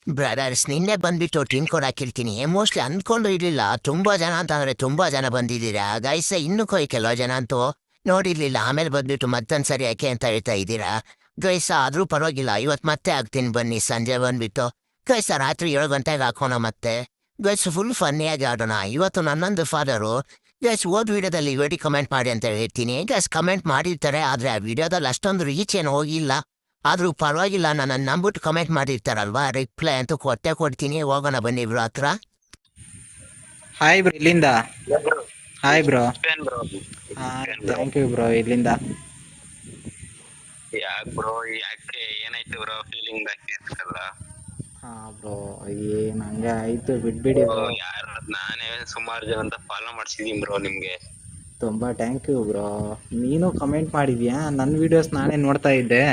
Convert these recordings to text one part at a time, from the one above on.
Brothers ನಿನ್ನೆ ಬಂದ್ಬಿಟ್ಟು drink ಕೊಡಾಕಿರ್ತೀನಿ mostly ಅಂದ್ಕೊಂಡು ಇರ್ಲಿಲ್ಲ ತುಂಬಾ ಜನ ಅಂತ ಅಂದ್ರೆ ತುಂಬಾ ಜನ ಬಂದಿದ್ದೀರಾ ಗೈಸ ಇನ್ನು ಕೆಲವು ಜನ ಅಂತೂ ನೋಡಿರ್ಲಿಲ್ಲ ಆಮೇಲೆ ಬಂದ್ಬಿಟ್ಟು ಮತ್ತೊಂದ್ಸರಿ ಯಾಕೆ ಅಂತ ಹೇಳ್ತಾ ಇದ್ದೀರಾ ಗೈಸ ಆದ್ರೂ ಪರವಾಗಿಲ್ಲ ಇವತ್ತು ಮತ್ತೆ ಆಗ್ತೀನಿ ಬನ್ನಿ ಸಂಜೆ ಬಂದ್ಬಿಟ್ಟು ಗೈಸ ರಾತ್ರಿ 7 ಗಂಟೆಗೆ ಹಾಕೋಣ ಮತ್ತೆ ಗೈಸ್ ಫುಲ್ ಫನ್ನಿಯಾಗಿ ಆಡೋಣ ಇವತ್ತು ನನ್ನೊಂದು ಫಾದರು ಗೈಸ್ ಓದ್ ವಿಡಿಯೋದಲ್ಲಿ ವಿಡಿಯೋ ಕಮೆಂಟ್ ಮಾಡಿ ಅಂತ ಹೇಳ್ತೀನಿ ಗೈಸ್ ಕಮೆಂಟ್ ಮಾಡಿರ್ತಾರೆ ಆದ್ರೆ ಆ ವಿಡಿಯೋದಲ್ಲಿ ಅಷ್ಟೊಂದು ರೀಚ್ ಏನು ಹೋಗಿಲ್ಲ ಆದ್ರೂ ಪರವಾಗಿಲ್ಲ ನನ್ನ ನಂಬಿಟ್ಟು ಕಮೆಂಟ್ ಮಾಡಿರ್ತಾರಲ್ವಾ ರಿಪ್ಲೈ ಅಂತೂ ಕೊಡ್ತೀನಿ ಹೋಗೋಣ ಬನ್ನಿ ಇಬ್ರು ಹತ್ರ. ಹಾಯ್ ಬ್ರೋ ಇಲ್ಲಿಂದ. Hi bro. Bro thank you bro ಇಲ್ಲಿಂದ. ಯಾಕೆ ಬ್ರೋ ಯಾಕೆ ಏನಾಯ್ತು ಬ್ರೋ ಫೀಲಿಂಗ್ ಆಗ್ತಿರ್ತಲ್ಲ. ಹಾ ಬ್ರೋ ಏನ್ ಹಂಗೆ ಆಯ್ತು ಬಿಟ್ಬಿಡಿ ಬ್ರೋ. ಯಾರು ನಾನೇ ಸುಮಾರು ಜನ ಅಂತ ಫಾಲೋ ಮಾಡ್ಸಿದೀನಿ ಬ್ರೋ ನಿಮ್ಗೆ. ತುಂಬಾ ಥ್ಯಾಂಕ್ ಯು ಬ್ರೋ. ನೀನು ಕಮೆಂಟ್ ಮಾಡಿದ್ಯಾ ನನ್ನ ವಿಡಿಯೋಸ್ ನಾನೇ ನೋಡ್ತಾ ಇದ್ದೆ.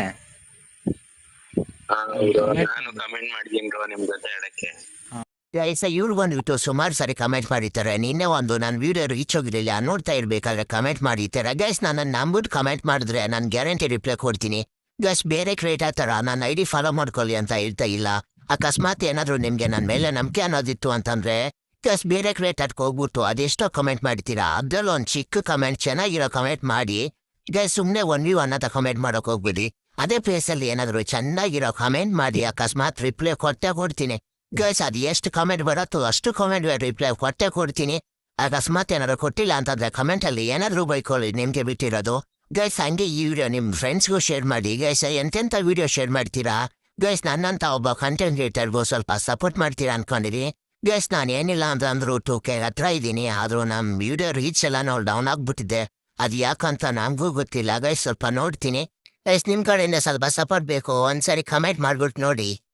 ನಾನು ಕಮೆಂಟ್ ಮಾಡಿದೀನಿ ಬ್ರೋ ನಿಮ್ ಜೊತೆ ಹೇಳಕ್ಕೆ. ಗೈಸ ಇವ್ರು ಬಂದ್ಬಿಟ್ಟು ಸುಮಾರು ಸರಿ ಕಮೆಂಟ್ ಮಾಡಿರ್ತಾರೆ ನಿನ್ನೆ ಒಂದು ನನ್ನ ವಿಡಿಯೋ ರೀಚ್ ಹೋಗಿರಲಿಲ್ಲ ನೋಡ್ತಾ ಇರ್ಬೇಕಾದ್ರೆ ಕಮೆಂಟ್ ಮಾಡಿರ್ತಾರೆ ಗೈಸ್ ನನ್ನ ನಂಬಿಟ್ಟು ಕಮೆಂಟ್ ಮಾಡಿದ್ರೆ ನಾನು ಗ್ಯಾರಂಟಿ ರಿಪ್ಲೈ ಕೊಡ್ತೀನಿ ಗೈಸ್ ಬೇರೆ ಕ್ರಿಯೇಟರ್ ಥರ ನನ್ನ ಐಡಿ ಫಾಲೋ ಮಾಡ್ಕೊಳ್ಳಿ ಅಂತ ಹೇಳ್ತಾ ಇಲ್ಲ ಅಕಸ್ಮಾತ್ ಏನಾದರೂ ನಿಮಗೆ ನನ್ನ ಮೇಲೆ ನಂಬಿಕೆ ಅನ್ನೋದಿತ್ತು ಅಂತಂದ್ರೆ ಗೈಸ್ ಬೇರೆ ಕ್ರಿಯೇಟರ್ಗೆ ಹೋಗ್ಬಿಟ್ಟು ಅದೆಷ್ಟೋ ಕಮೆಂಟ್ ಮಾಡ್ತೀರಾ ಅದ್ರಲ್ಲಿ ಒಂದು ಚಿಕ್ಕ ಕಮೆಂಟ್ ಚೆನ್ನಾಗಿರೋ ಕಮೆಂಟ್ ಮಾಡಿ ಗೈಸ್ ಸುಮ್ಮನೆ ಒನ್ ವ್ಯೂ ಅನ್ನೋದ ಕಮೆಂಟ್ ಮಾಡೋಕೆ ಹೋಗ್ಬಿಡಿ ಅದೇ ಪ್ಲೇಸಲ್ಲಿ ಏನಾದರೂ ಚೆನ್ನಾಗಿರೋ ಕಮೆಂಟ್ ಮಾಡಿ ಅಕಸ್ಮಾತ್ ರಿಪ್ಲೈ ಕೊಡ್ತೀನಿ ಗೈಸ್ ಅದು ಎಷ್ಟು ಕಮೆಂಟ್ ಬರುತ್ತೋ ಅಷ್ಟು ಕಮೆಂಟ್ ರಿಪ್ಲೈ ಕೊಡ್ತೀನಿ ಅಕಸ್ಮಾತ್ ಏನಾದ್ರು ಕೊಟ್ಟಿಲ್ಲ ಅಂತಂದ್ರೆ ಕಮೆಂಟಲ್ಲಿ ಏನಾದರೂ ಬೈಕೊಳ್ಳಿ ನಿಮಗೆ ಬಿಟ್ಟಿರೋದು ಗೈಸ್ ಹಂಗೆ ಈ ವಿಡಿಯೋ ನಿಮ್ಮ ಫ್ರೆಂಡ್ಸ್ಗೂ ಶೇರ್ ಮಾಡಿ ಗೈಸ್ ಎಂತೆಂಥ ವಿಡಿಯೋ ಶೇರ್ ಮಾಡ್ತೀರಾ ಗೈಸ್ ನನ್ನಂತ ಒಬ್ಬ ಕಂಟೆಂಟ್ ಕ್ರಿಯೇಟರ್ಗೂ ಸ್ವಲ್ಪ ಸಪೋರ್ಟ್ ಮಾಡ್ತೀರಾ ಅನ್ಕೊಂಡಿರಿ ಗೈಸ್ ನಾನು ಏನಿಲ್ಲ ಅಂತಂದ್ರೂ 2K ಹತ್ರ ಇದ್ದೀನಿ ಆದರೂ ನಮ್ಮ ವಿಡಿಯೋ ರೀಚ್ ಎಲ್ಲ ನಾವು ಡೌನ್ ಆಗಿಬಿಟ್ಟಿದೆ ಅದು ಯಾಕಂತ ನಮಗೂ ಗೊತ್ತಿಲ್ಲ ಗೈಸ್ ಸ್ವಲ್ಪ ನೋಡ್ತೀನಿ ಗೈಸ್ ನಿಮ್ಮ ಕಡೆಯಿಂದ ಸ್ವಲ್ಪ ಸಪೋರ್ಟ್ ಬೇಕು ಒಂದ್ಸರಿ ಕಮೆಂಟ್ ಮಾಡ್ಬಿಟ್ಟು ನೋಡಿ.